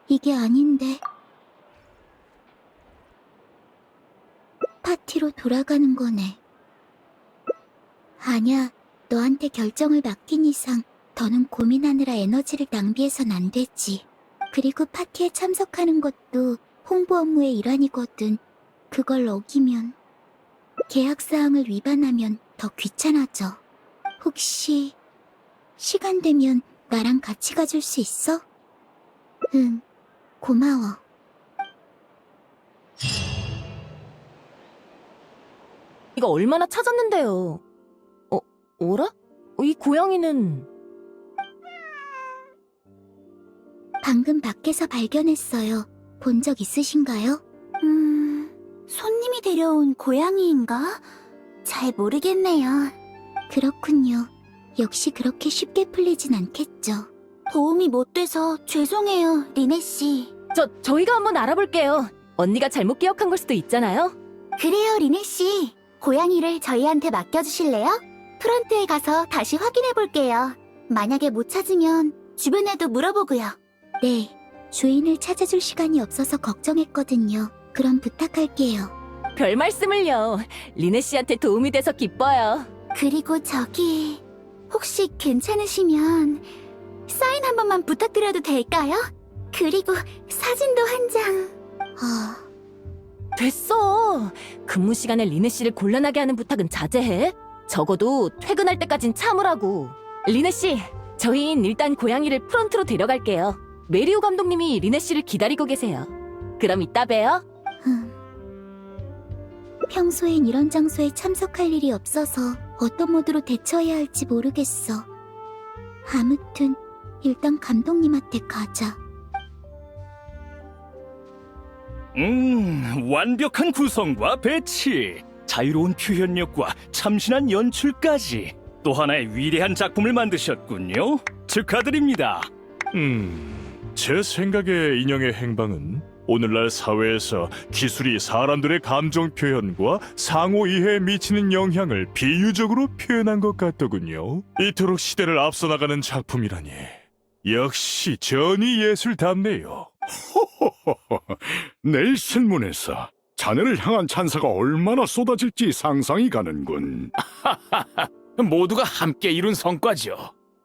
이게 아닌데. 파티로 돌아가는 거네. 아냐, 너한테 결정을 맡긴 이상 더는 고민하느라 에너지를 낭비해선 안 되지. 그리고 파티에 참석하는 것도 홍보 업무의 일환이거든. 그걸 어기면, 계약사항을 위반하면 더 귀찮아져. 혹시 시간 되면 나랑 같이 가줄 수 있어? 응, 고마워. 이거 얼마나 찾았는데요. 어라? 이 고양이는... 방금 밖에서 발견했어요. 본 적 있으신가요? 손님이 데려온 고양이인가? 잘 모르겠네요. 그렇군요. 역시 그렇게 쉽게 풀리진 않겠죠. 도움이 못 돼서 죄송해요, 리네씨. 저희가 한번 알아볼게요. 언니가 잘못 기억한 걸 수도 있잖아요. 그래요, 리네씨. 고양이를 저희한테 맡겨주실래요? 프런트에 가서 다시 확인해볼게요. 만약에 못 찾으면 주변에도 물어보고요. 네, 주인을 찾아줄 시간이 없어서 걱정했거든요. 그럼 부탁할게요. 별 말씀을요. 리네 씨한테 도움이 돼서 기뻐요. 그리고 저기, 혹시 괜찮으시면 사인 한 번만 부탁드려도 될까요? 그리고 사진도 한 장. 됐어. 근무 시간에 리네 씨를 곤란하게 하는 부탁은 자제해. 적어도 퇴근할 때까진 참으라고. 리네 씨, 저희는 일단 고양이를 프런트로 데려갈게요. 메리오 감독님이 리네 씨를 기다리고 계세요. 그럼 이따 봬요. 평소엔 이런 장소에 참석할 일이 없어서 어떤 모드로 대처해야 할지 모르겠어. 아무튼 일단 감독님한테 가자. 완벽한 구성과 배치, 자유로운 표현력과 참신한 연출까지 또 하나의 위대한 작품을 만드셨군요. 축하드립니다. 제 생각에 인형의 행방은 오늘날 사회에서 기술이 사람들의 감정 표현과 상호 이해에 미치는 영향을 비유적으로 표현한 것 같더군요. 이토록 시대를 앞서 나가는 작품이라니 역시 전이 예술답네요. 내일 신문에서 자네를 향한 찬사가 얼마나 쏟아질지 상상이 가는군. 모두가 함께 이룬 성과죠.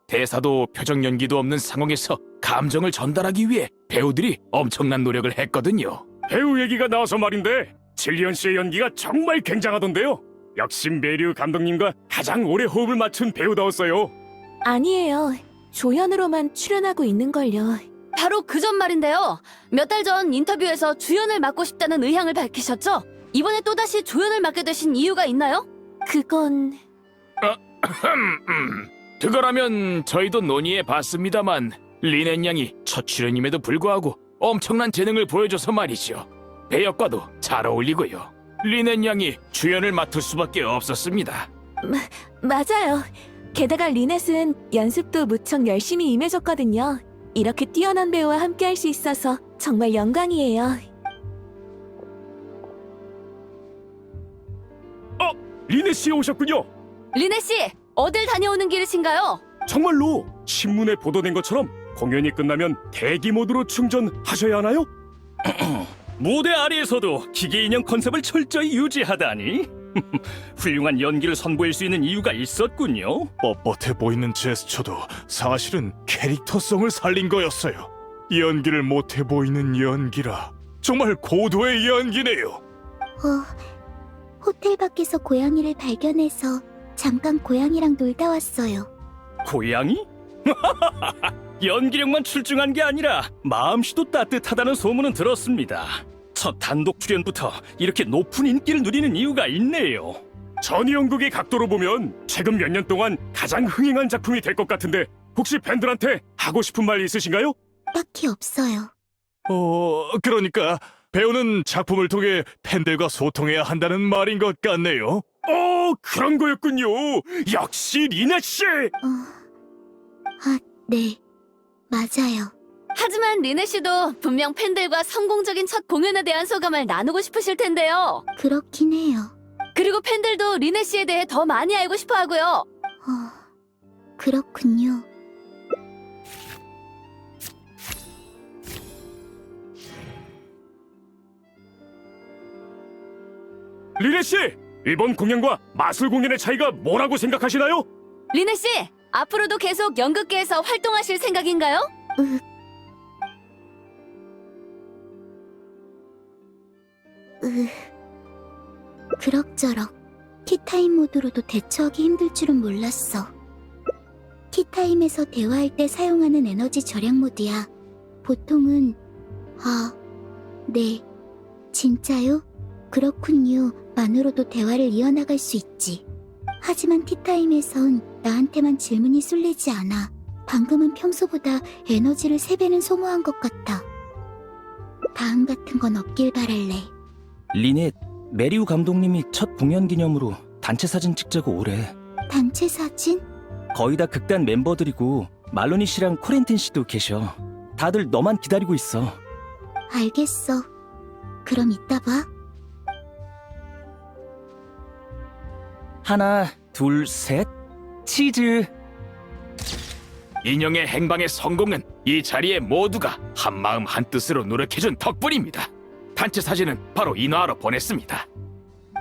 대사도 표정 연기도 없는 상황에서 감정을 전달하기 위해 배우들이 엄청난 노력을 했거든요. 배우 얘기가 나와서 말인데 질리언 씨의 연기가 정말 굉장하던데요. 역시 메리우 감독님과 가장 오래 호흡을 맞춘 배우다웠어요. 아니에요. 조연으로만 출연하고 있는걸요. 바로 그 전 말인데요. 몇 달 전 인터뷰에서 주연을 맡고 싶다는 의향을 밝히셨죠? 이번에 또다시 조연을 맡게 되신 이유가 있나요? 그건... 그거라면 저희도 논의해 봤습니다만 리넨 양이 첫 출연임에도 불구하고 엄청난 재능을 보여줘서 말이죠. 배역과도 잘 어울리고요. 리넨 양이 주연을 맡을 수밖에 없었습니다. 맞아요. 게다가 리넷은 연습도 무척 열심히 임해줬거든요. 이렇게 뛰어난 배우와 함께할 수 있어서 정말 영광이에요. 리네 씨 오셨군요. 리네 씨, 어딜 다녀오는 길이신가요? 정말로 신문에 보도된 것처럼 공연이 끝나면 대기 모드로 충전하셔야 하나요? 무대 아래에서도 기계 인형 컨셉을 철저히 유지하다니. 훌륭한 연기를 선보일 수 있는 이유가 있었군요. 뻣뻣해 보이는 제스처도 사실은 캐릭터성을 살린 거였어요. 연기를 못해 보이는 연기라 정말 고도의 연기네요. 호텔 밖에서 고양이를 발견해서 잠깐 고양이랑 놀다 왔어요. 고양이? 연기력만 출중한 게 아니라 마음씨도 따뜻하다는 소문은 들었습니다. 첫 단독 출연부터 이렇게 높은 인기를 누리는 이유가 있네요. 전이 연극의 각도로 보면 최근 몇 년 동안 가장 흥행한 작품이 될 것 같은데 혹시 팬들한테 하고 싶은 말 있으신가요? 딱히 없어요. 그러니까 배우는 작품을 통해 팬들과 소통해야 한다는 말인 것 같네요. 그런 거였군요. 역시 리네 씨. 네, 맞아요. 하지만 리네 씨도 분명 팬들과 성공적인 첫 공연에 대한 소감을 나누고 싶으실 텐데요. 그렇긴 해요. 그리고 팬들도 리네 씨에 대해 더 많이 알고 싶어 하고요. 그렇군요. 리네 씨, 이번 공연과 마술 공연의 차이가 뭐라고 생각하시나요? 리네 씨, 앞으로도 계속 연극계에서 활동하실 생각인가요? 그럭저럭 티타임 모드로도 대처하기 힘들 줄은 몰랐어. 티타임에서 대화할 때 사용하는 에너지 절약 모드야. 보통은 네, 진짜요? 그렇군요. 만으로도 대화를 이어나갈 수 있지. 하지만 티타임에선 나한테만 질문이 쏠리지 않아. 방금은 평소보다 에너지를 3배는 소모한 것 같아. 다음 같은 건 없길 바랄래. 리넷, 메리우 감독님이 첫 공연 기념으로 단체 사진 찍자고 오래. 단체 사진? 거의 다 극단 멤버들이고 말로니 씨랑 코렌틴 씨도 계셔. 다들 너만 기다리고 있어. 알겠어. 그럼 이따 봐. 하나, 둘, 셋. 치즈. 인형의 행방의 성공은 이 자리에 모두가 한마음 한뜻으로 노력해준 덕분입니다. 단체 사진은 바로 인화하러 보냈습니다.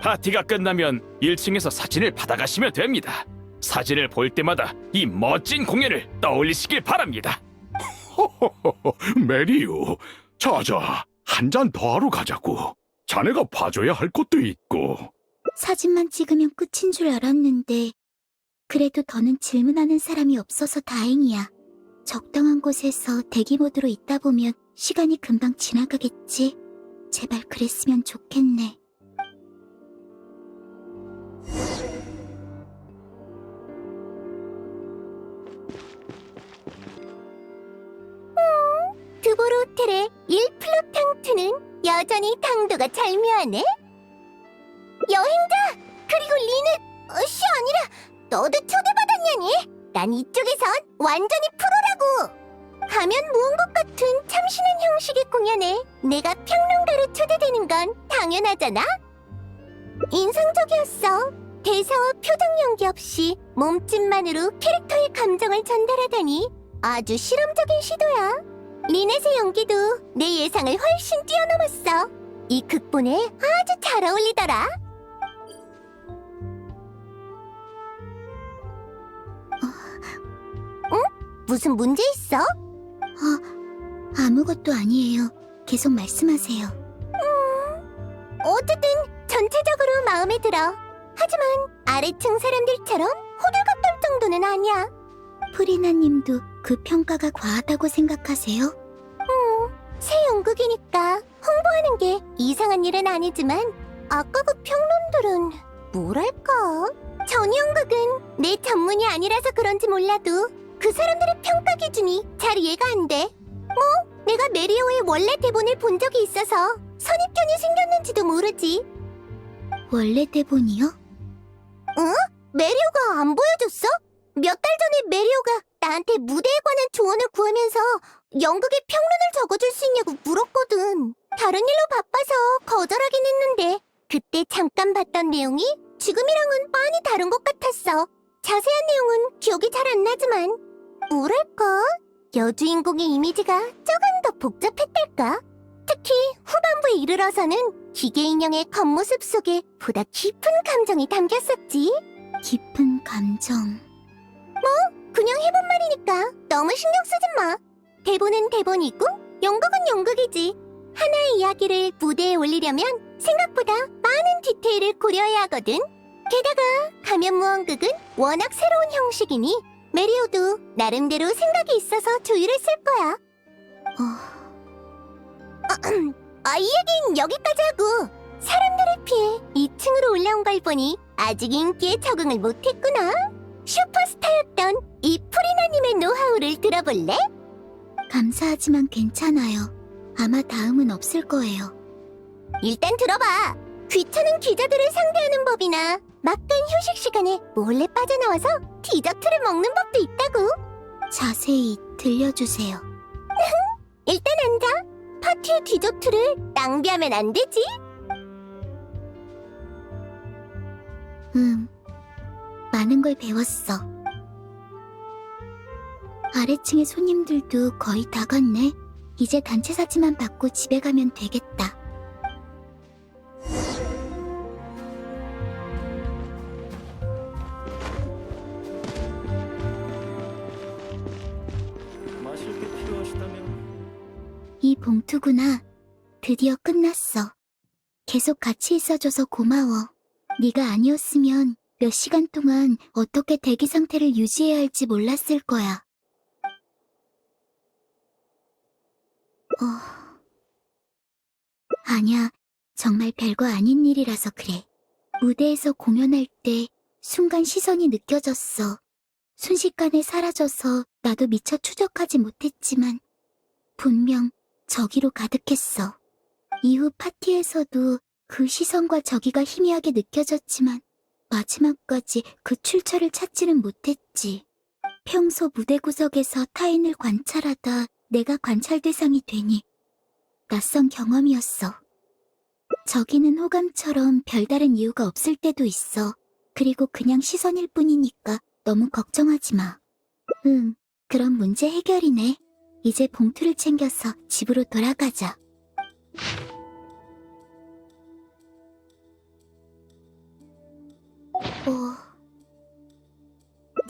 파티가 끝나면 1층에서 사진을 받아가시면 됩니다. 사진을 볼 때마다 이 멋진 공연을 떠올리시길 바랍니다. 메리우, 자자, 한 잔 더 하러 가자고. 자네가 봐줘야 할 것도 있고. 사진만 찍으면 끝인 줄 알았는데 그래도 더는 질문하는 사람이 없어서 다행이야. 적당한 곳에서 대기 모드로 있다 보면 시간이 금방 지나가겠지. 제발 그랬으면 좋겠네. 드보르 호텔의 1플루탕트는 여전히 당도가 절묘하네. 여행자! 그리고 리넷! 씨 아니라 너도 초대받았냐니? 난 이쪽에선 완전히 프로라고! 가면 모은 것 같은 참신한 형식의 공연에 내가 평론가로 초대되는 건 당연하잖아? 인상적이었어. 대사와 표정 연기 없이 몸짓만으로 캐릭터의 감정을 전달하다니 아주 실험적인 시도야. 리넷의 연기도 내 예상을 훨씬 뛰어넘었어. 이 극본에 아주 잘 어울리더라. 응? 무슨 문제 있어? 아무것도 아니에요. 계속 말씀하세요. 어쨌든 전체적으로 마음에 들어. 하지만 아래층 사람들처럼 호들갑 떨 정도는 아니야. 프리나님도 그 평가가 과하다고 생각하세요? 새 연극이니까 홍보하는 게 이상한 일은 아니지만 아까 그 평론들은 뭐랄까? 전 연극은 내 전문이 아니라서 그런지 몰라도 그 사람들의 평가 기준이 잘 이해가 안 돼. 뭐 내가 메리오의 원래 대본을 본 적이 있어서 선입견이 생겼는지도 모르지. 원래 대본이요? 응? 메리오가 안 보여줬어? 몇 달 전에 메리오가 나한테 무대에 관한 조언을 구하면서 연극의 평론을 적어줄 수 있냐고 물었거든. 다른 일로 바빠서 거절하긴 했는데 그때 잠깐 봤던 내용이 지금이랑은 많이 다른 것 같았어. 자세한 내용은 기억이 잘 안 나지만 뭐랄까? 여주인공의 이미지가 조금 더 복잡했달까? 특히 후반부에 이르러서는 기계 인형의 겉모습 속에 보다 깊은 감정이 담겼었지. 깊은 감정... 그냥 해본 말이니까 너무 신경 쓰지 마. 대본은 대본이고 연극은 연극이지. 하나의 이야기를 무대에 올리려면 생각보다 많은 디테일을 고려해야 하거든. 게다가 가면무언극은 워낙 새로운 형식이니 메리오도 나름대로 생각이 있어서 조율을 쓸 거야. 이 얘긴 여기까지 하고 사람들을 피해 2층으로 올라온 걸 보니 아직 인기에 적응을 못했구나. 슈퍼스타였던 이 프리나님의 노하우를 들어볼래? 감사하지만 괜찮아요. 아마 다음은 없을 거예요. 일단 들어봐. 귀찮은 기자들을 상대하는 법이나 막간 휴식 시간에 몰래 빠져나와서 디저트를 먹는 법도 있다고. 자세히 들려주세요. 일단 앉아. 파티의 디저트를 낭비하면 안 되지. 많은 걸 배웠어. 아래층의 손님들도 거의 다 갔네. 이제 단체 사진만 받고 집에 가면 되겠다. 봉투구나. 드디어 끝났어. 계속 같이 있어줘서 고마워. 네가 아니었으면 몇 시간 동안 어떻게 대기 상태를 유지해야 할지 몰랐을 거야. 아니야. 정말 별거 아닌 일이라서 그래. 무대에서 공연할 때 순간 시선이 느껴졌어. 순식간에 사라져서 나도 미처 추적하지 못했지만 분명 저기로 가득했어. 이후 파티에서도 그 시선과 저기가 희미하게 느껴졌지만 마지막까지 그 출처를 찾지는 못했지. 평소 무대 구석에서 타인을 관찰하다 내가 관찰 대상이 되니 낯선 경험이었어. 저기는 호감처럼 별다른 이유가 없을 때도 있어. 그리고 그냥 시선일 뿐이니까 너무 걱정하지 마. 그럼 문제 해결이네. 이제 봉투를 챙겨서 집으로 돌아가자.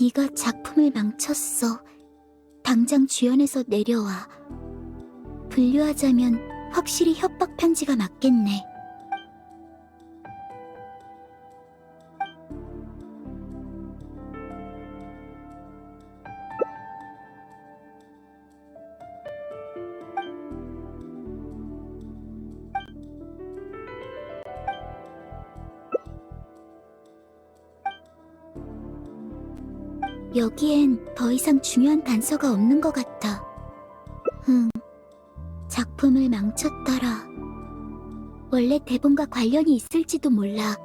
네가 작품을 망쳤어. 당장 주연에서 내려와. 분류하자면 확실히 협박 편지가 맞겠네. 여기엔 더 이상 중요한 단서가 없는 것 같아. 작품을 망쳤더라. 원래 대본과 관련이 있을지도 몰라.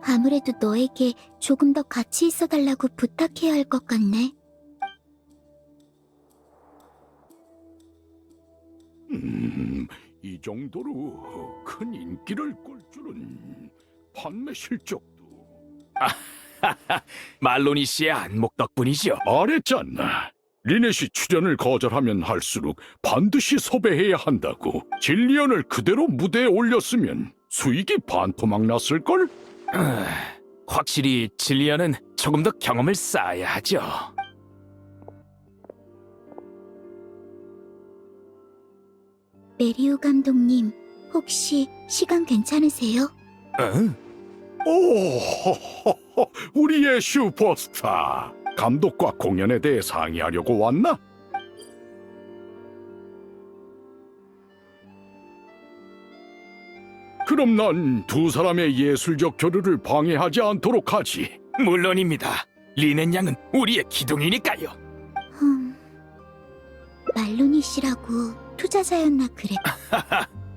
아무래도 너에게 조금 더 같이 있어달라고 부탁해야 할 것 같네. 이 정도로 큰 인기를 끌 줄은 판매 실적도 말로니 씨의 안목 덕분이죠. 말했잖아. 리넷이 출연을 거절하면 할수록 반드시 섭외해야 한다고. 질리언을 그대로 무대에 올렸으면 수익이 반토막 났을걸? 확실히 질리언은 조금 더 경험을 쌓아야 하죠. 메리우 감독님, 혹시 시간 괜찮으세요? 오, 우리의 슈퍼스타. 감독과 공연에 대해 상의하려고 왔나? 그럼 난 두 사람의 예술적 교류를 방해하지 않도록 하지. 물론입니다. 리넨 양은 우리의 기둥이니까요. 말로니 씨라고 투자자였나 그래.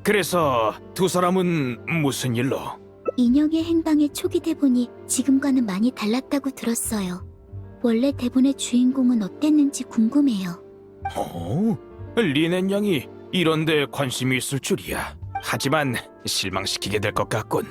그래서 두 사람은 무슨 일로? 인형의 행방의 초기 대본이 지금과는 많이 달랐다고 들었어요. 원래 대본의 주인공은 어땠는지 궁금해요. 리넨 양이 이런데 관심이 있을 줄이야. 하지만 실망시키게 될 것 같군.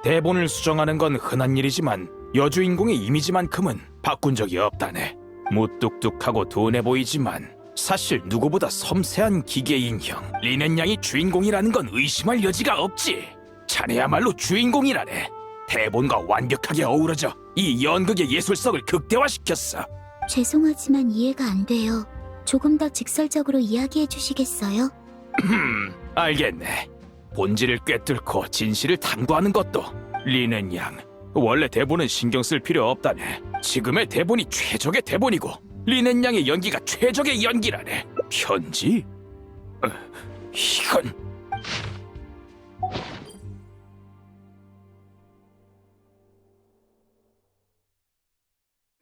대본을 수정하는 건 흔한 일이지만 여주인공의 이미지만큼은 바꾼 적이 없다네. 무뚝뚝하고 둔해 보이지만 사실 누구보다 섬세한 기계 인형 리넨 양이 주인공이라는 건 의심할 여지가 없지. 자네야말로 주인공이라네. 대본과 완벽하게 어우러져 이 연극의 예술성을 극대화시켰어. 죄송하지만 이해가 안 돼요. 조금 더 직설적으로 이야기해 주시겠어요? 알겠네. 본질을 꿰뚫고 진실을 탐구하는 것도 리넨 양. 원래 대본은 신경 쓸 필요 없다네. 지금의 대본이 최적의 대본이고 리넨 양의 연기가 최적의 연기라네. 편지? 이건...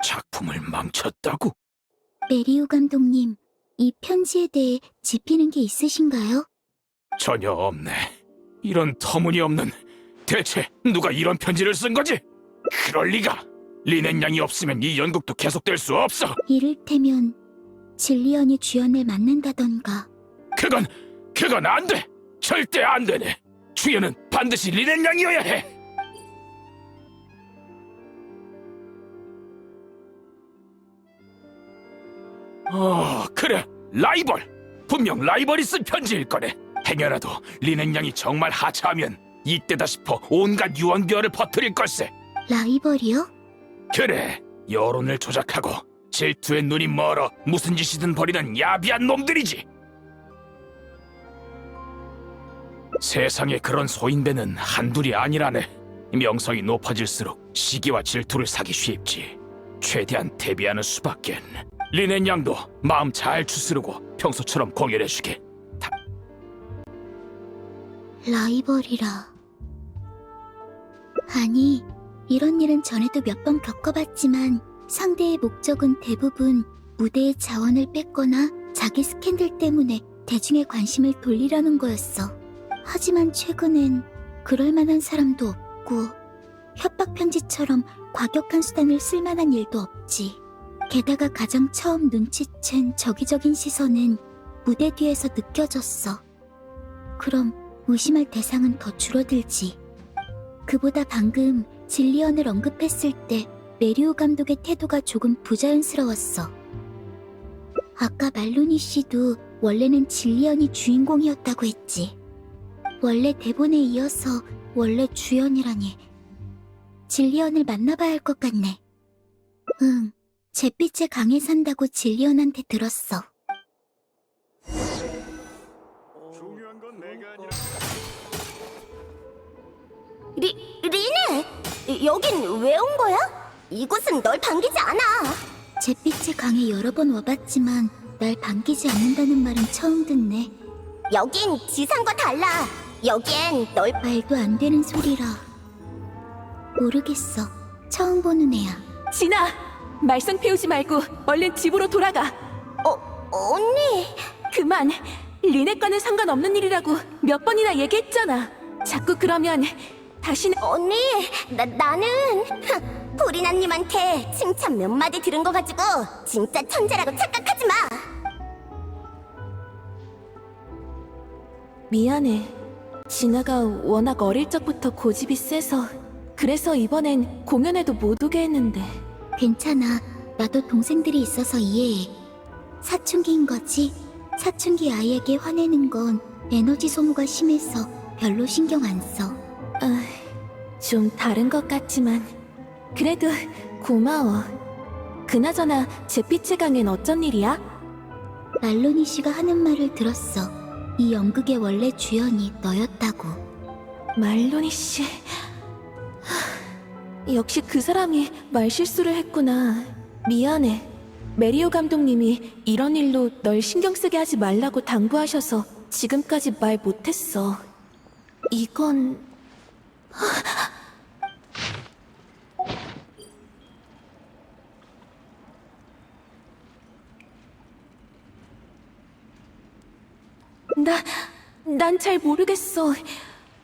작품을 망쳤다고? 메리우 감독님, 이 편지에 대해 짚이는 게 있으신가요? 전혀 없네. 이런 터무니없는... 대체 누가 이런 편지를 쓴 거지? 그럴 리가! 리넨 양이 없으면 이 연극도 계속될 수 없어! 이를테면 질리언이 주연을 맡는다던가. 그건 안 돼! 절대 안 되네! 주연은 반드시 리넨 양이어야 해! 그래! 라이벌! 분명 라이벌이 쓴 편지일 거네! 행여라도 리넨 양이 정말 하차하면 이때다 싶어 온갖 유언비어를 퍼뜨릴 걸세! 라이벌이요? 그래! 여론을 조작하고 질투에 눈이 멀어 무슨 짓이든 벌이는 야비한 놈들이지! 세상에 그런 소인배는 한둘이 아니라네. 명성이 높아질수록 시기와 질투를 사기 쉽지. 최대한 대비하는 수밖엔. 리넨 양도 마음 잘 추스르고 평소처럼 공연해주게. 라이벌이라. 아니, 이런 일은 전에도 몇 번 겪어봤지만 상대의 목적은 대부분 무대의 자원을 뺏거나 자기 스캔들 때문에 대중의 관심을 돌리려는 거였어. 하지만 최근엔 그럴 만한 사람도 없고 협박 편지처럼 과격한 수단을 쓸 만한 일도 없지. 게다가 가장 처음 눈치챈 적이적인 시선은 무대 뒤에서 느껴졌어. 그럼 의심할 대상은 더 줄어들지. 그보다 방금 질리언을 언급했을 때 메리오 감독의 태도가 조금 부자연스러웠어. 아까 말로니 씨도 원래는 질리언이 주인공이었다고 했지. 원래 대본에 이어서 원래 주연이라니. 질리언을 만나봐야 할 것 같네. 응, 잿빛의 강에 산다고 질리언한테 들었어. 중요한 건 내가 아니라 리네! 여긴 왜 온 거야? 이곳은 널 반기지 않아. 잿빛의 강에 여러 번 와봤지만 날 반기지 않는다는 말은 처음 듣네. 여긴 지상과 달라. 여기엔 널 말도 안 되는 소리라. 모르겠어. 처음 보는 애야. 진아! 말썽 피우지 말고 얼른 집으로 돌아가. 언니! 그만! 리네과는 상관없는 일이라고 몇 번이나 얘기했잖아. 자꾸 그러면 다시는... 언니! 나는 보리나님한테 칭찬 몇 마디 들은 거 가지고 진짜 천재라고 착각하지 마! 미안해. 진아가 워낙 어릴 적부터 고집이 세서 그래서 이번엔 공연에도 못 오게 했는데. 괜찮아. 나도 동생들이 있어서 이해해. 사춘기인 거지? 사춘기 아이에게 화내는 건 에너지 소모가 심해서 별로 신경 안 써. 좀 다른 것 같지만 그래도 고마워. 그나저나 잿빛의 강엔 어쩐 일이야? 말로니 씨가 하는 말을 들었어. 이 연극의 원래 주연이 너였다고. 말로니 씨... 역시 그 사람이 말실수를 했구나. 미안해. 메리오 감독님이 이런 일로 널 신경 쓰게 하지 말라고 당부하셔서 지금까지 말 못했어. 이건... 난 잘 모르겠어.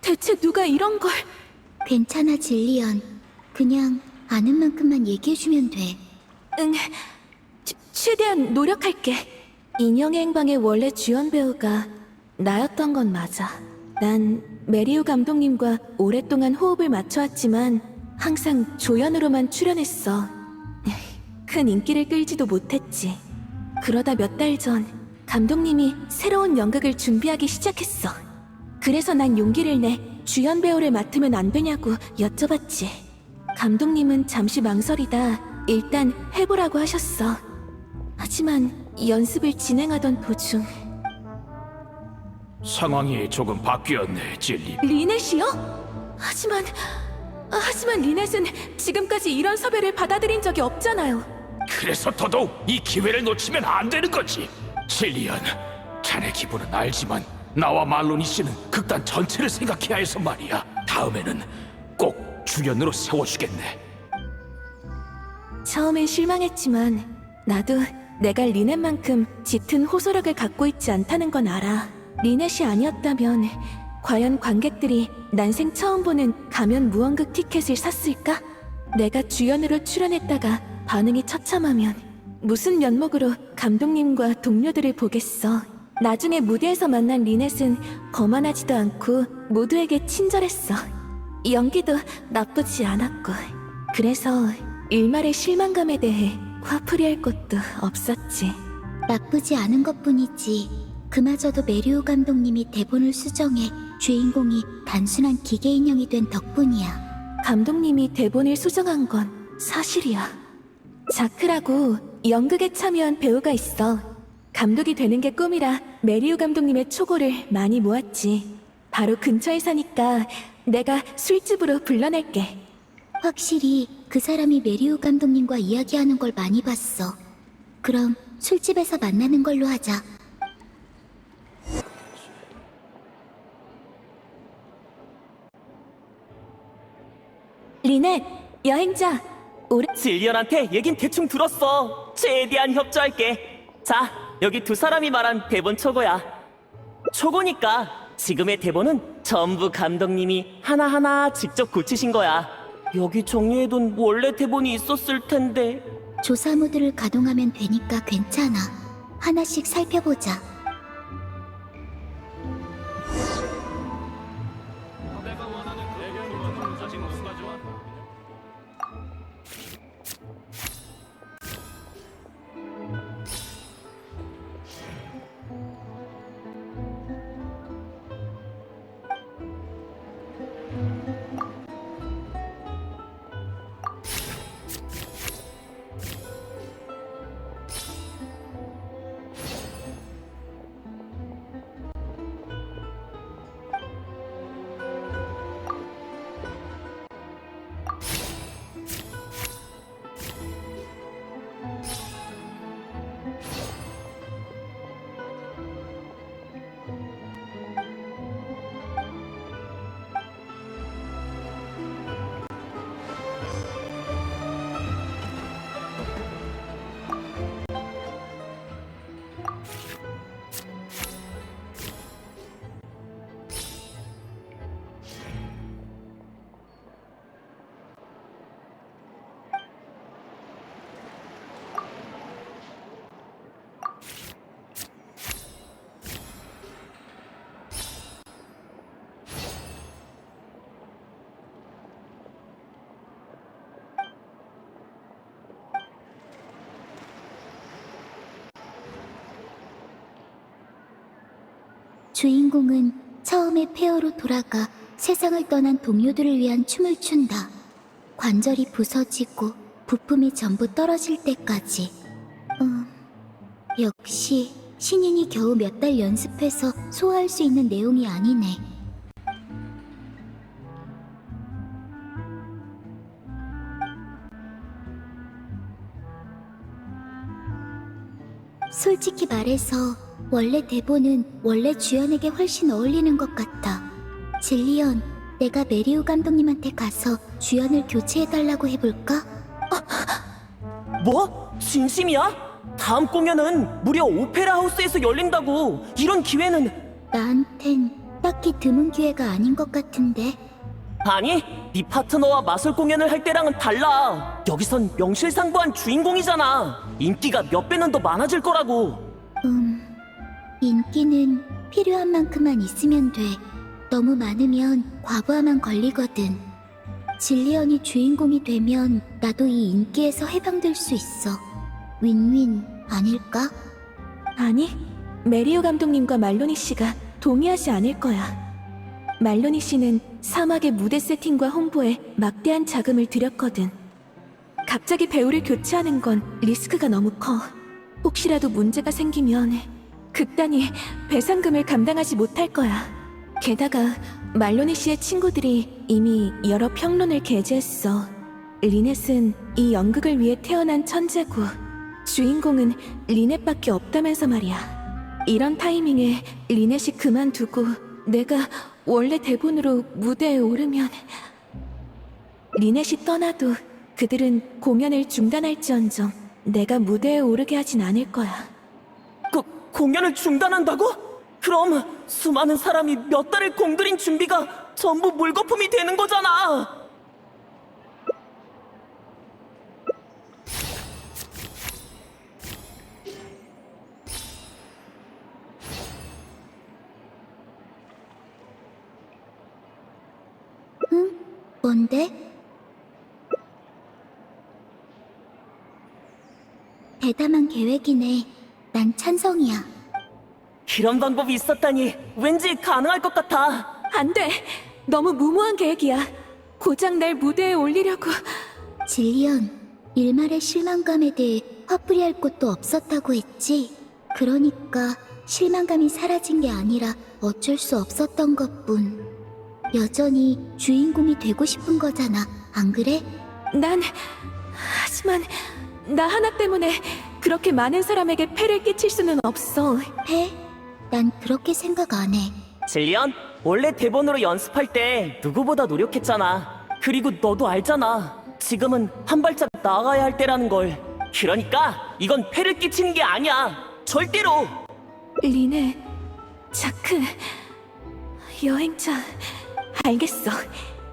대체 누가 이런 걸... 괜찮아, 질리언. 그냥 아는 만큼만 얘기해주면 돼. 응, 최대한 노력할게. 인형의 행방의 원래 주연 배우가 나였던 건 맞아. 난 메리오 감독님과 오랫동안 호흡을 맞춰왔지만 항상 조연으로만 출연했어. 큰 인기를 끌지도 못했지. 그러다 몇 달 전 감독님이 새로운 연극을 준비하기 시작했어. 그래서 난 용기를 내 주연 배우를 맡으면 안 되냐고 여쭤봤지. 감독님은 잠시 망설이다 일단 해보라고 하셨어. 하지만 연습을 진행하던 도중 상황이 조금 바뀌었네, 진리. 리넷이요? 하지만 리넷은 지금까지 이런 섭외를 받아들인 적이 없잖아요. 그래서 더더욱 이 기회를 놓치면 안 되는 거지. 실리언, 자네 기분은 알지만 나와 말로니 씨는 극단 전체를 생각해야 해서 말이야. 다음에는 꼭 주연으로 세워주겠네. 처음엔 실망했지만 나도 내가 리넷만큼 짙은 호소력을 갖고 있지 않다는 건 알아. 리넷이 아니었다면 과연 관객들이 난생 처음 보는 가면 무언극 티켓을 샀을까? 내가 주연으로 출연했다가 반응이 처참하면 무슨 면목으로 감독님과 동료들을 보겠어. 나중에 무대에서 만난 리넷은 거만하지도 않고 모두에게 친절했어. 연기도 나쁘지 않았고. 그래서 일말의 실망감에 대해 화풀이할 것도 없었지. 나쁘지 않은 것뿐이지. 그마저도 메리오 감독님이 대본을 수정해 주인공이 단순한 기계 인형이 된 덕분이야. 감독님이 대본을 수정한 건 사실이야. 자크라고 연극에 참여한 배우가 있어. 감독이 되는 게 꿈이라 메리오 감독님의 초고를 많이 모았지. 바로 근처에 사니까 내가 술집으로 불러낼게. 확실히 그 사람이 메리우 감독님과 이야기하는 걸 많이 봤어. 그럼 술집에서 만나는 걸로 하자. 리넷, 여행자. 질리언한테 얘긴 대충 들었어. 최대한 협조할게. 자, 여기 두 사람이 말한 대본 초고야. 초고니까 지금의 대본은 전부 감독님이 하나하나 직접 고치신 거야. 여기 정리해둔 원래 대본이 있었을 텐데. 조사 모드를 가동하면 되니까 괜찮아. 하나씩 살펴보자. 주인공은 처음에 폐허로 돌아가 세상을 떠난 동료들을 위한 춤을 춘다. 관절이 부서지고 부품이 전부 떨어질 때까지. 역시 신인이 겨우 몇 달 연습해서 소화할 수 있는 내용이 아니네. 솔직히 말해서 원래 대본은 원래 주연에게 훨씬 어울리는 것 같아. 질리언, 내가 메리우 감독님한테 가서 주연을 교체해달라고 해볼까? 뭐? 진심이야? 다음 공연은 무려 오페라 하우스에서 열린다고. 이런 기회는. 나한텐 딱히 드문 기회가 아닌 것 같은데. 아니, 네 파트너와 마술 공연을 할 때랑은 달라. 여기선 명실상부한 주인공이잖아. 인기가 몇 배는 더 많아질 거라고. 인기는 필요한 만큼만 있으면 돼. 너무 많으면 과부하만 걸리거든. 질리언이 주인공이 되면 나도 이 인기에서 해방될 수 있어. 윈윈 아닐까? 아니, 메리오 감독님과 말로니 씨가 동의하지 않을 거야. 말로니 씨는 사막의 무대 세팅과 홍보에 막대한 자금을 들였거든. 갑자기 배우를 교체하는 건 리스크가 너무 커. 혹시라도 문제가 생기면 극단이 배상금을 감당하지 못할 거야. 게다가 말로니 씨의 친구들이 이미 여러 평론을 게재했어. 리넷은 이 연극을 위해 태어난 천재고 주인공은 리넷밖에 없다면서 말이야. 이런 타이밍에 리넷이 그만두고 내가 원래 대본으로 무대에 오르면 리넷이 떠나도 그들은 공연을 중단할지언정 내가 무대에 오르게 하진 않을 거야. 공연을 중단한다고? 그럼 수많은 사람이 몇 달을 공들인 준비가 전부 물거품이 되는 거잖아. 응? 뭔데? 대담한 계획이네. 난 찬성이야. 이런 방법이 있었다니 왠지 가능할 것 같아. 안 돼! 너무 무모한 계획이야. 고작 날 무대에 올리려고. 질리언, 일말의 실망감에 대해 화풀이할 곳도 없었다고 했지. 그러니까 실망감이 사라진 게 아니라 어쩔 수 없었던 것뿐. 여전히 주인공이 되고 싶은 거잖아, 안 그래? 하지만 나 하나 때문에 그렇게 많은 사람에게 폐를 끼칠 수는 없어. 해? 난 그렇게 생각 안 해. 질리언, 원래 대본으로 연습할 때 누구보다 노력했잖아. 그리고 너도 알잖아. 지금은 한 발짝 나아가야 할 때라는 걸. 그러니까 이건 폐를 끼치는 게 아니야. 절대로. 리네, 자크, 여행자. 알겠어.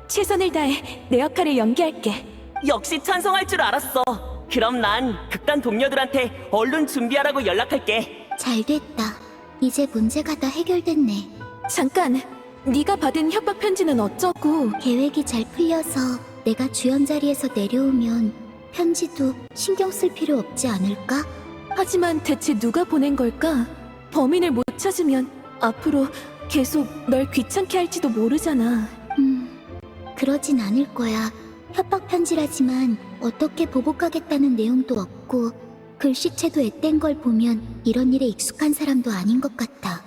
최선을 다해 내 역할을 연기할게. 역시 찬성할 줄 알았어. 그럼 난 극단 동료들한테 얼른 준비하라고 연락할게. 잘 됐다. 이제 문제가 다 해결됐네. 잠깐, 네가 받은 협박 편지는 어쩌고? 계획이 잘 풀려서 내가 주연 자리에서 내려오면 편지도 신경 쓸 필요 없지 않을까? 하지만 대체 누가 보낸 걸까? 범인을 못 찾으면 앞으로 계속 널 귀찮게 할지도 모르잖아. 그러진 않을 거야. 협박 편지라지만 어떻게 보복하겠다는 내용도 없고 글씨체도 앳된 걸 보면 이런 일에 익숙한 사람도 아닌 것 같아.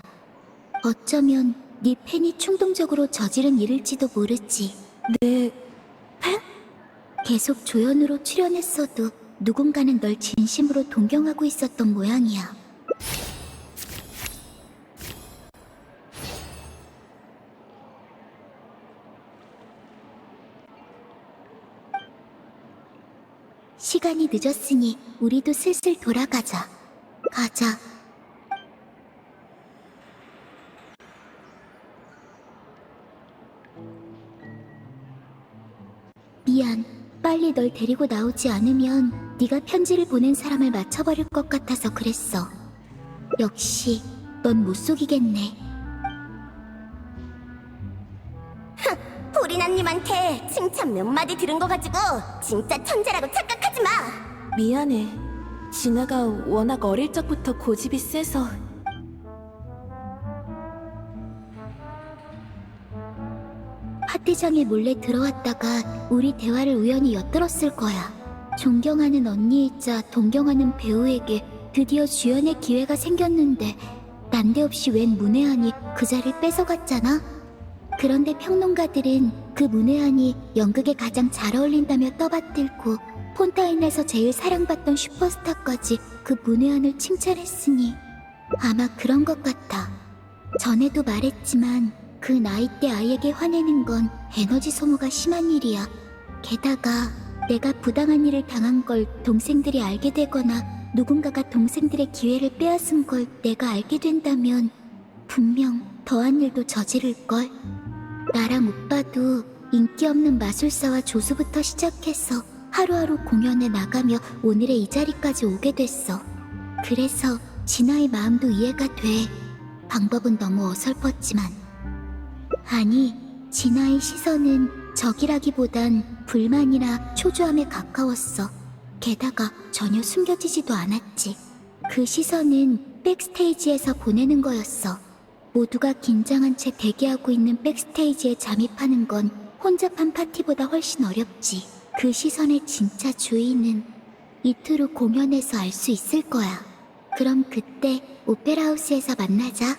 어쩌면 네 팬이 충동적으로 저지른 일일지도 모르지. 내 계속 조연으로 출연했어도 누군가는 널 진심으로 동경하고 있었던 모양이야. 시간이 늦었으니 우리도 슬슬 돌아가자. 가자. 미안. 빨리 널 데리고 나오지 않으면 네가 편지를 보낸 사람을 맞춰버릴 것 같아서 그랬어. 역시 넌 못 속이겠네. 보리나님한테 칭찬 몇 마디 들은 거 가지고 진짜 천재라고 착각하지 마. 미안해. 진아가 워낙 어릴 적부터 고집이 세서. 파티장에 몰래 들어왔다가 우리 대화를 우연히 엿들었을 거야. 존경하는 언니이자 동경하는 배우에게 드디어 주연의 기회가 생겼는데 난데없이 웬 문혜안이 그 자리를 뺏어갔잖아. 그런데 평론가들은 그 문혜안이 연극에 가장 잘 어울린다며 떠받들고 폰타인에서 제일 사랑받던 슈퍼스타까지 그 문혜안을 칭찬했으니 아마 그런 것 같아. 전에도 말했지만 그 나이대 아이에게 화내는 건 에너지 소모가 심한 일이야. 게다가 내가 부당한 일을 당한 걸 동생들이 알게 되거나 누군가가 동생들의 기회를 빼앗은 걸 내가 알게 된다면 분명 더한 일도 저지를걸. 나랑 오빠도 인기 없는 마술사와 조수부터 시작해서 하루하루 공연에 나가며 오늘의 이 자리까지 오게 됐어. 그래서 진아의 마음도 이해가 돼. 방법은 너무 어설펐지만. 아니, 진아의 시선은 적이라기보단 불만이나 초조함에 가까웠어. 게다가 전혀 숨겨지지도 않았지. 그 시선은 백스테이지에서 보내는 거였어. 모두가 긴장한 채 대기하고 있는 백스테이지에 잠입하는 건 혼잡한 파티보다 훨씬 어렵지. 그 시선의 진짜 주인은 이틀 후 공연에서 알 수 있을 거야. 그럼 그때 오페라하우스에서 만나자.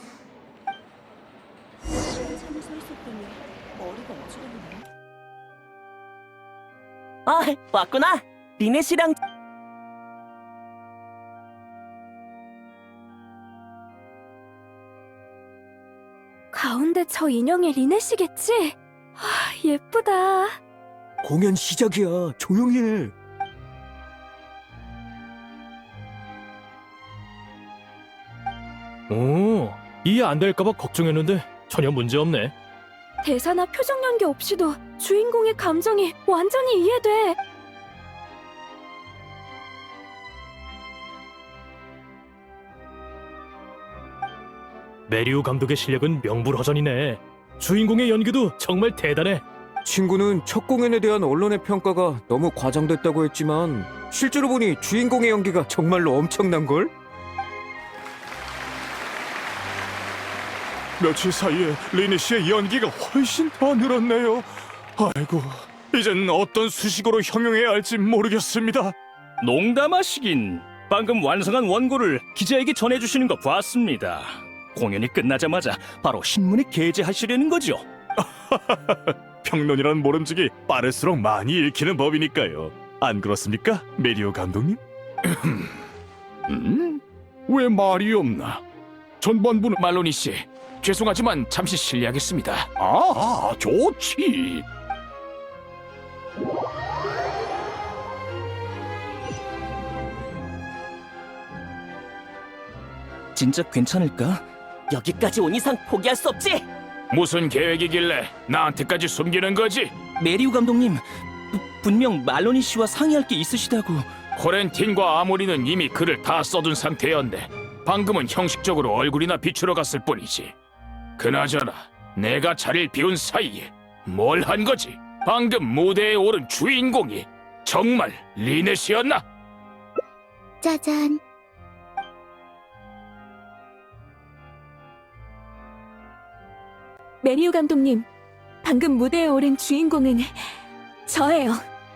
아, 왔구나. 리네 씨랑 가운데 저 인형이 리네 씨겠지? 예쁘다. 공연 시작이야. 조용히 해. 오, 이해 안 될까봐 걱정했는데 전혀 문제 없네. 대사나 표정 연기 없이도 주인공의 감정이 완전히 이해돼. 메리우 감독의 실력은 명불허전이네. 주인공의 연기도 정말 대단해. 친구는 첫 공연에 대한 언론의 평가가 너무 과장됐다고 했지만 실제로 보니 주인공의 연기가 정말로 엄청난걸? 며칠 사이에 리니 씨의 연기가 훨씬 더 늘었네요. 아이고, 이젠 어떤 수식어로 형용해야 할지 모르겠습니다. 농담하시긴. 방금 완성한 원고를 기자에게 전해주시는 거 봤습니다. 공연이 끝나자마자 바로 신문에 게재하시려는 거죠? 평론이란 모름지기 빠를수록 많이 읽히는 법이니까요. 안 그렇습니까, 메리오 감독님? 왜 말이 없나? 전반부는 말로니 씨, 죄송하지만 잠시 실례하겠습니다. 좋지. 진짜 괜찮을까? 여기까지 온 이상 포기할 수 없지. 무슨 계획이길래 나한테까지 숨기는 거지? 메리우 감독님, 분명 말로니 씨와 상의할 게 있으시다고. 코렌틴과 아모리는 이미 글을 다 써둔 상태였네. 방금은 형식적으로 얼굴이나 비추러 갔을 뿐이지. 그나저나 내가 자리를 비운 사이에 뭘 한 거지? 방금 무대에 오른 주인공이 정말 리넷이었나? 짜잔. 메리오 감독님, 방금 무대에 오른 주인공은 저예요.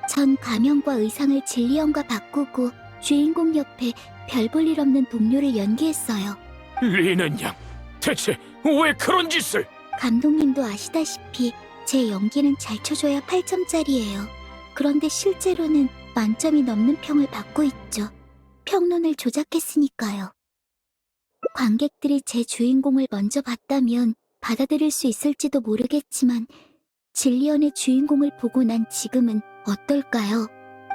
전 가면과 의상을 진리언과 바꾸고 주인공 옆에 별 볼 일 없는 동료를 연기했어요. 리넷 양, 대체 왜 그런 짓을? 감독님도 아시다시피 제 연기는 잘 쳐줘야 8점짜리예요. 그런데 실제로는 만점이 넘는 평을 받고 있죠. 평론을 조작했으니까요. 관객들이 제 주인공을 먼저 봤다면 받아들일 수 있을지도 모르겠지만 진리언의 주인공을 보고 난 지금은 어떨까요?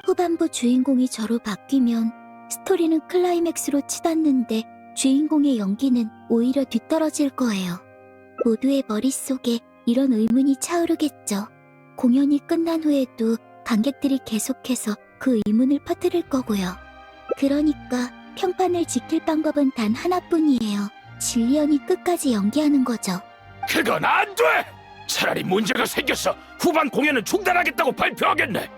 후반부 주인공이 저로 바뀌면 스토리는 클라이맥스로 치닫는데 주인공의 연기는 오히려 뒤떨어질 거예요. 모두의 머릿속에 이런 의문이 차오르겠죠. 공연이 끝난 후에도 관객들이 계속해서 그 의문을 퍼뜨릴 거고요. 그러니까 평판을 지킬 방법은 단 하나뿐이에요. 진리언이 끝까지 연기하는 거죠. 그건 안 돼! 차라리 문제가 생겨서 후반 공연은 중단하겠다고 발표하겠네.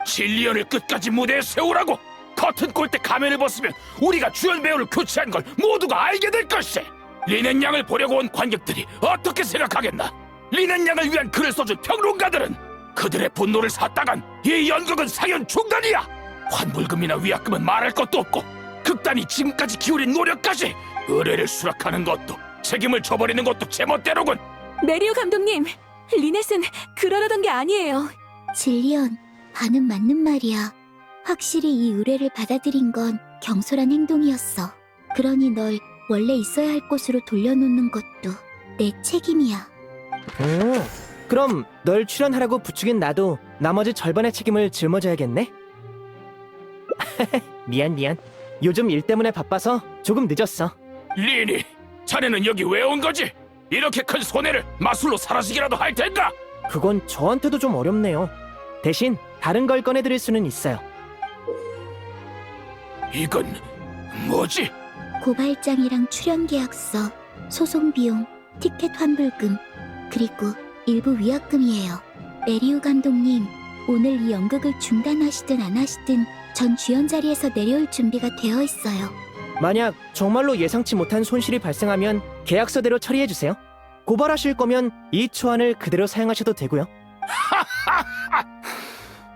진리언을 끝까지 무대에 세우라고! 커튼 꼴 때 가면을 벗으면 우리가 주연 배우를 교체한 걸 모두가 알게 될 것이! 리넷 양을 보려고 온 관객들이 어떻게 생각하겠나? 리넷 양을 위한 글을 써준 평론가들은 그들의 분노를 샀다간 이 연극은 상연 중단이야! 환불금이나 위약금은 말할 것도 없고 극단이 지금까지 기울인 노력까지 의뢰를 수락하는 것도 책임을 져버리는 것도 제멋대로군! 메리오 감독님, 리넷은 그러려던 게 아니에요. 진리언, 반은 맞는 말이야. 확실히 이 의뢰를 받아들인 건 경솔한 행동이었어. 그러니 널 원래 있어야 할 곳으로 돌려놓는 것도 내 책임이야. 그럼 널 출연하라고 부추긴 나도 나머지 절반의 책임을 짊어져야겠네? 미안. 요즘 일 때문에 바빠서 조금 늦었어. 리니, 자네는 여기 왜 온 거지? 이렇게 큰 손해를 마술로 사라지기라도 할 텐가? 그건 저한테도 좀 어렵네요. 대신 다른 걸 꺼내드릴 수는 있어요. 이건 뭐지? 고발장이랑 출연 계약서, 소송 비용, 티켓 환불금, 그리고 일부 위약금이에요. 메리우 감독님, 오늘 이 연극을 중단하시든 안 하시든 전 주연 자리에서 내려올 준비가 되어 있어요. 만약 정말로 예상치 못한 손실이 발생하면 계약서대로 처리해주세요. 고발하실 거면 이 초안을 그대로 사용하셔도 되고요.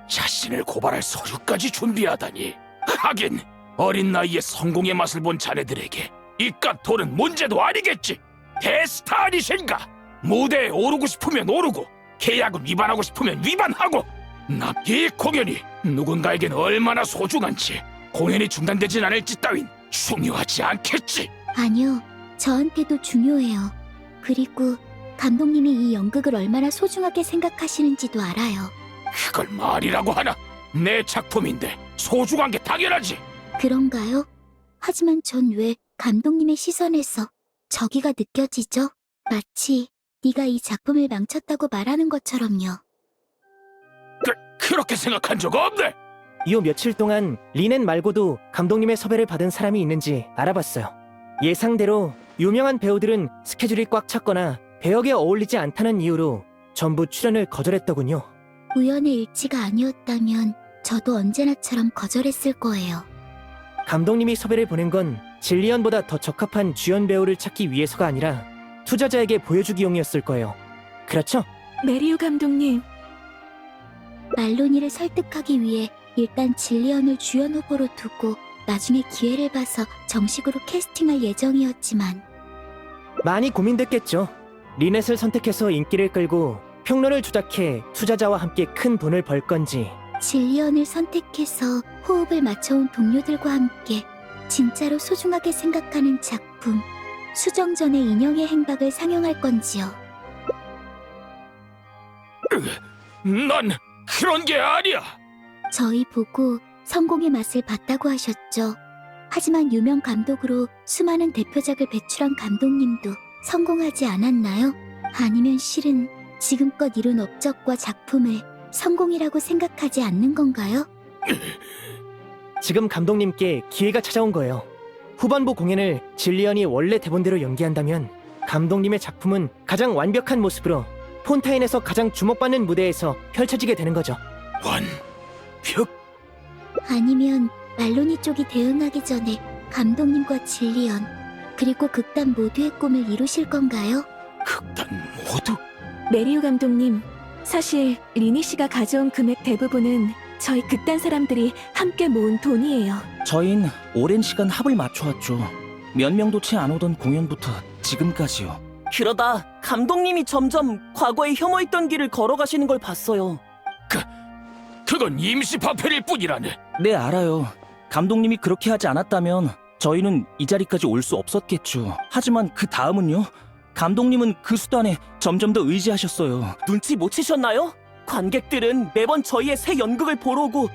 자신을 고발할 서류까지 준비하다니. 하긴 어린 나이에 성공의 맛을 본 자네들에게 이깟 돈은 문제도 아니겠지. 대스타 아니신가? 무대에 오르고 싶으면 오르고 계약은 위반하고 싶으면 위반하고. 이 공연이 누군가에겐 얼마나 소중한지, 공연이 중단되진 않을지 따윈 중요하지 않겠지. 아니요, 저한테도 중요해요. 그리고 감독님이 이 연극을 얼마나 소중하게 생각하시는지도 알아요. 그걸 말이라고 하나? 내 작품인데 소중한 게 당연하지. 그런가요? 하지만 전 왜 감독님의 시선에서 저기가 느껴지죠? 마치 네가 이 작품을 망쳤다고 말하는 것처럼요. 그렇게 생각한 적 없네. 이 며칠 동안 리넷 말고도 감독님의 섭외를 받은 사람이 있는지 알아봤어요. 예상대로 유명한 배우들은 스케줄이 꽉 찼거나 배역에 어울리지 않다는 이유로 전부 출연을 거절했더군요. 우연의 일치가 아니었다면 저도 언제나처럼 거절했을 거예요. 감독님이 섭외를 보낸 건 진리언보다 더 적합한 주연 배우를 찾기 위해서가 아니라 투자자에게 보여주기용이었을 거예요. 그렇죠? 메리오 감독님, 말로니를 설득하기 위해 일단 진리언을 주연 후보로 두고 나중에 기회를 봐서 정식으로 캐스팅할 예정이었지만 많이 고민됐겠죠. 리넷을 선택해서 인기를 끌고 평론을 조작해 투자자와 함께 큰 돈을 벌 건지, 질리언을 선택해서 호흡을 맞춰온 동료들과 함께 진짜로 소중하게 생각하는 작품 수정전의 인형의 행박을 상영할 건지요. 난 그런 게 아니야. 저희 보고 성공의 맛을 봤다고 하셨죠. 하지만 유명 감독으로 수많은 대표작을 배출한 감독님도 성공하지 않았나요? 아니면 실은 지금껏 이룬 업적과 작품을 성공이라고 생각하지 않는 건가요? 지금 감독님께 기회가 찾아온 거예요. 후반부 공연을 질리언이 원래 대본대로 연기한다면 감독님의 작품은 가장 완벽한 모습으로 폰타인에서 가장 주목받는 무대에서 펼쳐지게 되는 거죠. 완벽? 아니면 말로니 쪽이 대응하기 전에 감독님과 질리언 그리고 극단 모두의 꿈을 이루실 건가요? 극단 모두? 메리우 감독님, 사실 리니 씨가 가져온 금액 대부분은 저희 극단 사람들이 함께 모은 돈이에요. 저흰 오랜 시간 합을 맞춰왔죠. 몇 명도 채 안 오던 공연부터 지금까지요. 그러다 감독님이 점점 과거에 혐오했던 길을 걸어가시는 걸 봤어요. 그건 임시 방편일 뿐이라네. 네, 알아요. 감독님이 그렇게 하지 않았다면 저희는 이 자리까지 올 수 없었겠죠. 하지만 그 다음은요? 감독님은 그 수단에 점점 더 의지하셨어요. 눈치 못 채셨나요? 관객들은 매번 저희의 새 연극을 보러 오고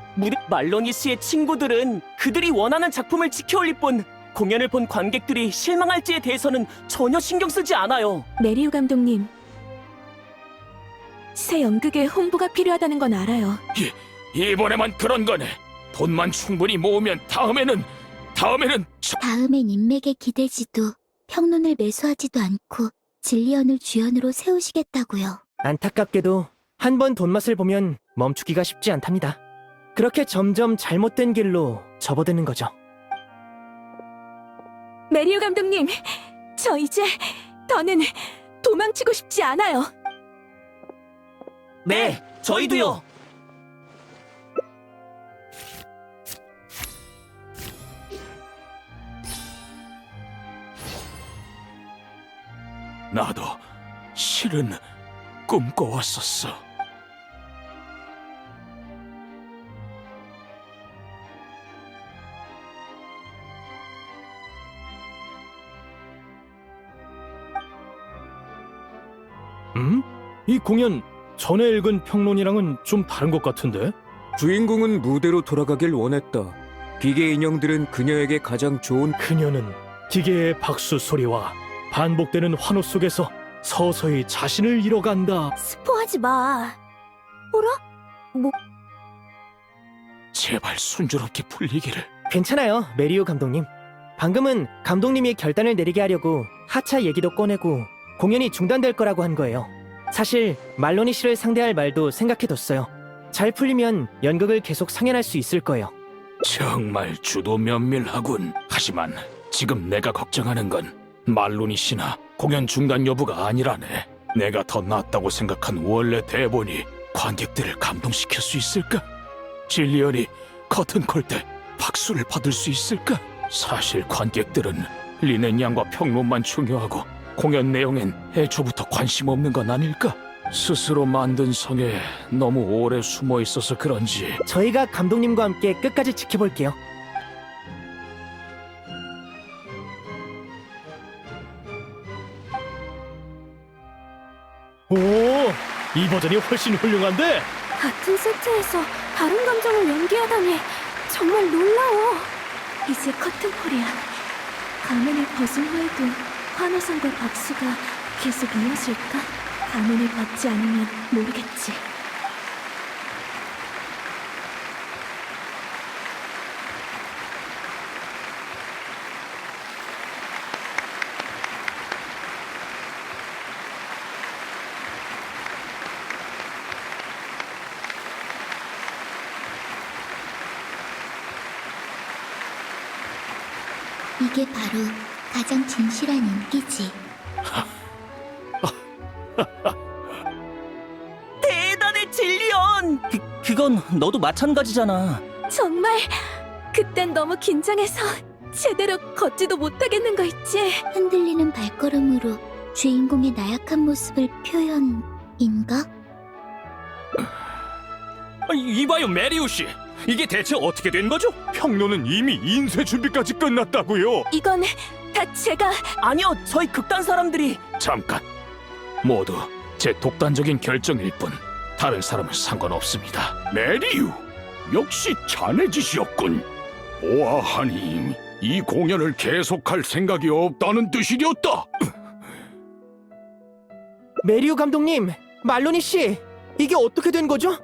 말로니 씨의 친구들은 그들이 원하는 작품을 지켜올릴 뿐 공연을 본 관객들이 실망할지에 대해서는 전혀 신경 쓰지 않아요. 메리우 감독님, 새 연극에 홍보가 필요하다는 건 알아요. 이번에만 그런 거네. 돈만 충분히 모으면 다음에는 다음엔 인맥에 기대지도 평론을 매수하지도 않고 질리언을 주연으로 세우시겠다고요. 안타깝게도 한 번 돈맛을 보면 멈추기가 쉽지 않답니다. 그렇게 점점 잘못된 길로 접어드는 거죠. 메리우 감독님, 저 이제 더는 도망치고 싶지 않아요. 네, 저희도요. 나도 실은 꿈꿔왔었어. 이 공연 전에 읽은 평론이랑은 좀 다른 것 같은데? 주인공은 무대로 돌아가길 원했다. 기계 인형들은 그녀에게 가장 좋은 그녀는 기계의 박수 소리와 반복되는 환호 속에서 서서히 자신을 잃어간다. 스포하지 마. 제발 순조롭게 풀리기를. 괜찮아요, 메리우 감독님. 방금은 감독님이 결단을 내리게 하려고 하차 얘기도 꺼내고 공연이 중단될 거라고 한 거예요. 사실 말로니 씨를 상대할 말도 생각해뒀어요. 잘 풀리면 연극을 계속 상연할 수 있을 거예요. 정말 주도 면밀하군. 하지만 지금 내가 걱정하는 건 말로니 씨나 공연 중단 여부가 아니라네. 내가 더 낫다고 생각한 원래 대본이 관객들을 감동시킬 수 있을까? 질리언이 커튼콜 때 박수를 받을 수 있을까? 사실 관객들은 리넨 양과 평론만 중요하고 공연 내용엔 애초부터 관심 없는 건 아닐까? 스스로 만든 성에 너무 오래 숨어 있어서 그런지. 저희가 감독님과 함께 끝까지 지켜볼게요. 오, 이 버전이 훨씬 훌륭한데? 같은 세트에서 다른 감정을 연기하다니 정말 놀라워. 이제 커튼콜이야. 가면을 벗은 후에도 환호성과 박수가 계속 이어질까? 가면을 벗지 않으면 모르겠지. 이게 바로 가장 진실한 인기지. 대단해, 질리언! 그건 너도 마찬가지잖아. 정말 그땐 너무 긴장해서 제대로 걷지도 못하겠는 거 있지? 흔들리는 발걸음으로 주인공의 나약한 모습을 표현인가? 이봐요, 메리우 씨. 이게 대체 어떻게 된 거죠? 평론은 이미 인쇄 준비까지 끝났다고요. 이건 다 제가... 아니요, 저희 극단 사람들이. 잠깐. 모두 제 독단적인 결정일 뿐 다른 사람은 상관없습니다. 메리우, 역시 자네 짓이었군. 보아하니 이 공연을 계속할 생각이 없다는 뜻이었다. 메리우 감독님, 말로니 씨, 이게 어떻게 된 거죠?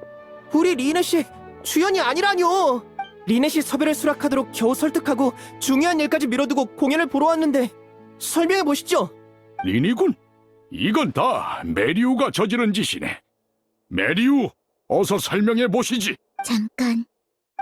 우리 리네 씨 주연이 아니라뇨. 리네 씨 섭외를 수락하도록 겨우 설득하고 중요한 일까지 미뤄두고 공연을 보러 왔는데 설명해 보시죠. 리니군, 이건 다 메리우가 저지른 짓이네. 메리우, 어서 설명해 보시지. 잠깐.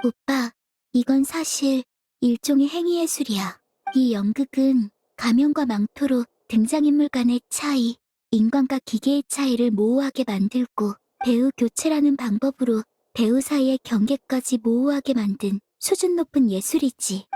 오빠, 이건 사실 일종의 행위예술이야. 이 연극은 가면과 망토로 등장인물 간의 차이, 인간과 기계의 차이를 모호하게 만들고 배우 교체라는 방법으로 배우 사이의 경계까지 모호하게 만든 수준 높은 예술이지.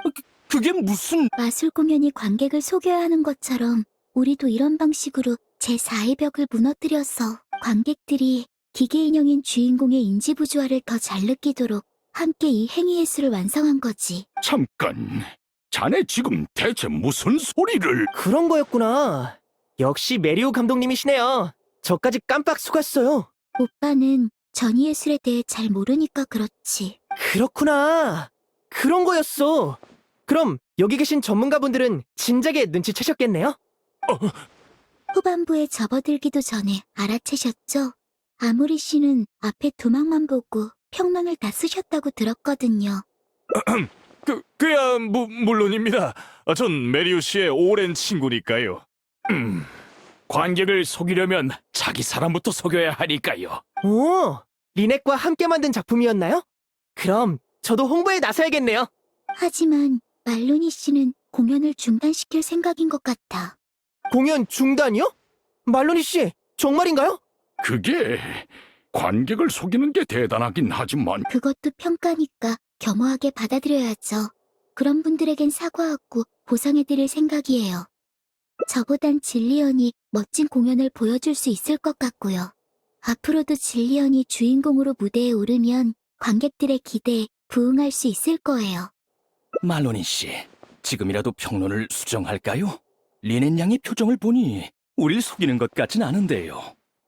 그게 무슨... 마술 공연이 관객을 속여야 하는 것처럼 우리도 이런 방식으로 제4의 벽을 무너뜨려서 관객들이 기계 인형인 주인공의 인지부조화를 더 잘 느끼도록 함께 이 행위예술을 완성한 거지. 잠깐, 자네 지금 대체 무슨 소리를... 그런 거였구나. 역시 메리우 감독님이시네요. 저까지 깜빡 속았어요. 오빠는 전이예술에 대해 잘 모르니까 그렇지. 그렇구나. 그런 거였어. 그럼 여기 계신 전문가분들은 진작에 눈치채셨겠네요? 후반부에 접어들기도 전에 알아채셨죠? 아무리 씨는 앞에 도망만 보고 평론을 다 쓰셨다고 들었거든요. 그야 물론입니다. 전 메리우 씨의 오랜 친구니까요. 관객을 속이려면 자기 사람부터 속여야 하니까요. 오, 리넷과 함께 만든 작품이었나요? 그럼 저도 홍보에 나서야겠네요. 하지만 말로니 씨는 공연을 중단시킬 생각인 것 같아. 공연 중단이요? 말로니 씨, 정말인가요? 그게 관객을 속이는 게 대단하긴 하지만 그것도 평가니까 겸허하게 받아들여야죠. 그런 분들에겐 사과하고 보상해드릴 생각이에요. 저보단 질리언이 멋진 공연을 보여줄 수 있을 것 같고요. 앞으로도 질리언이 주인공으로 무대에 오르면 관객들의 기대에 부응할 수 있을 거예요. 말로니 씨, 지금이라도 평론을 수정할까요? 리넨 양의 표정을 보니 우릴 속이는 것 같진 않은데요.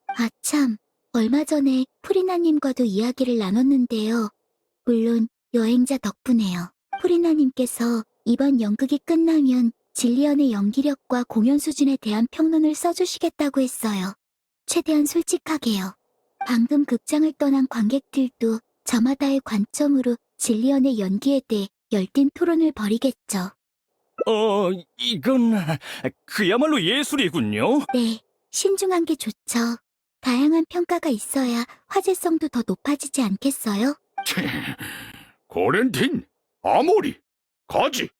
아참, 얼마 전에 프리나님과도 이야기를 나눴는데요. 물론 여행자 덕분에요. 프리나님께서 이번 연극이 끝나면 질리언의 연기력과 공연 수준에 대한 평론을 써주시겠다고 했어요. 최대한 솔직하게요. 방금 극장을 떠난 관객들도 저마다의 관점으로 질리언의 연기에 대해 열띤 토론을 벌이겠죠. 이건... 그야말로 예술이군요. 네, 신중한 게 좋죠. 다양한 평가가 있어야 화제성도 더 높아지지 않겠어요? 고렌틴, 아모리, 가지.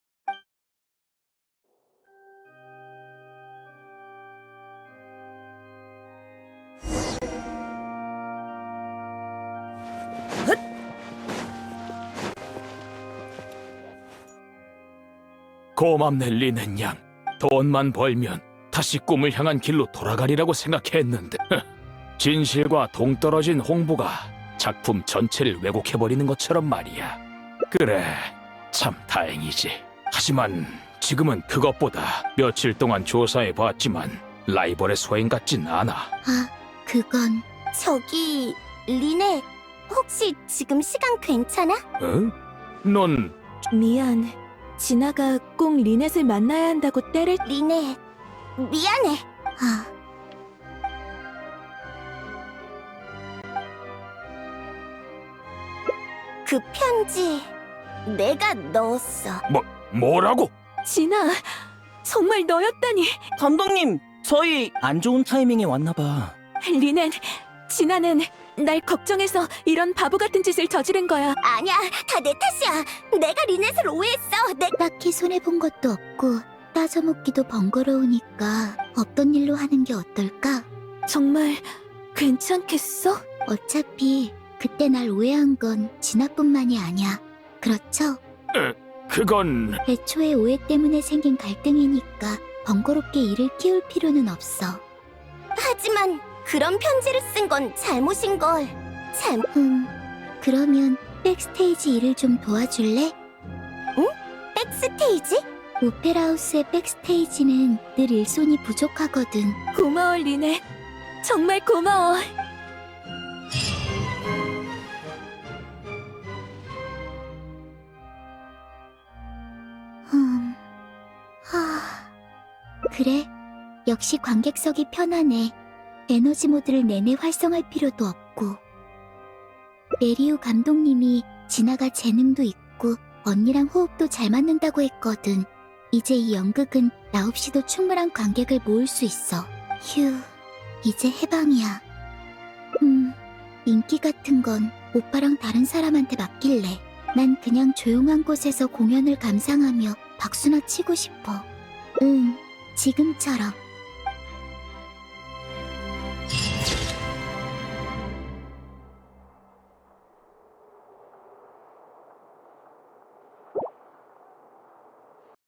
고맙네, 리넨 양. 돈만 벌면 다시 꿈을 향한 길로 돌아가리라고 생각했는데 진실과 동떨어진 홍보가 작품 전체를 왜곡해버리는 것처럼 말이야. 그래, 참 다행이지. 하지만 지금은 그것보다 며칠 동안 조사해봤지만 라이벌의 소행 같진 않아. 아, 그건... 저기, 리네, 혹시 지금 시간 괜찮아? 어? 넌 미안. 진아가 꼭 리넷을 만나야 한다고 때를... 리네, 미안해. 아... 그 편지 내가 넣었어. 뭐라고? 진아, 정말 너였다니. 감독님, 저희... 안 좋은 타이밍에 왔나 봐. 리넨, 진아는 날 걱정해서 이런 바보 같은 짓을 저지른 거야. 아니야, 다 내 탓이야. 내가 리넷을 오해했어. 딱히 손해본 것도 없고 따져먹기도 번거로우니까 없던 일로 하는 게 어떨까? 정말 괜찮겠어? 어차피 그때 날 오해한 건 진아뿐만이 아니야. 그렇죠? 그건 애초에 오해 때문에 생긴 갈등이니까 번거롭게 일을 키울 필요는 없어. 하지만 그런 편지를 쓴 건 잘못인걸. 그러면 백스테이지 일을 좀 도와줄래? 백스테이지? 오페라하우스의 백스테이지는 늘 일손이 부족하거든. 고마워, 리네. 정말 고마워. 그래, 역시 관객석이 편하네. 에너지 모드를 내내 활성할 필요도 없고. 메리우 감독님이 진아가 재능도 있고 언니랑 호흡도 잘 맞는다고 했거든. 이제 이 연극은 나 없이도 충분한 관객을 모을 수 있어. 휴, 이제 해방이야. 인기 같은 건 오빠랑 다른 사람한테 맡길래. 난 그냥 조용한 곳에서 공연을 감상하며 박수나 치고 싶어. 지금처럼.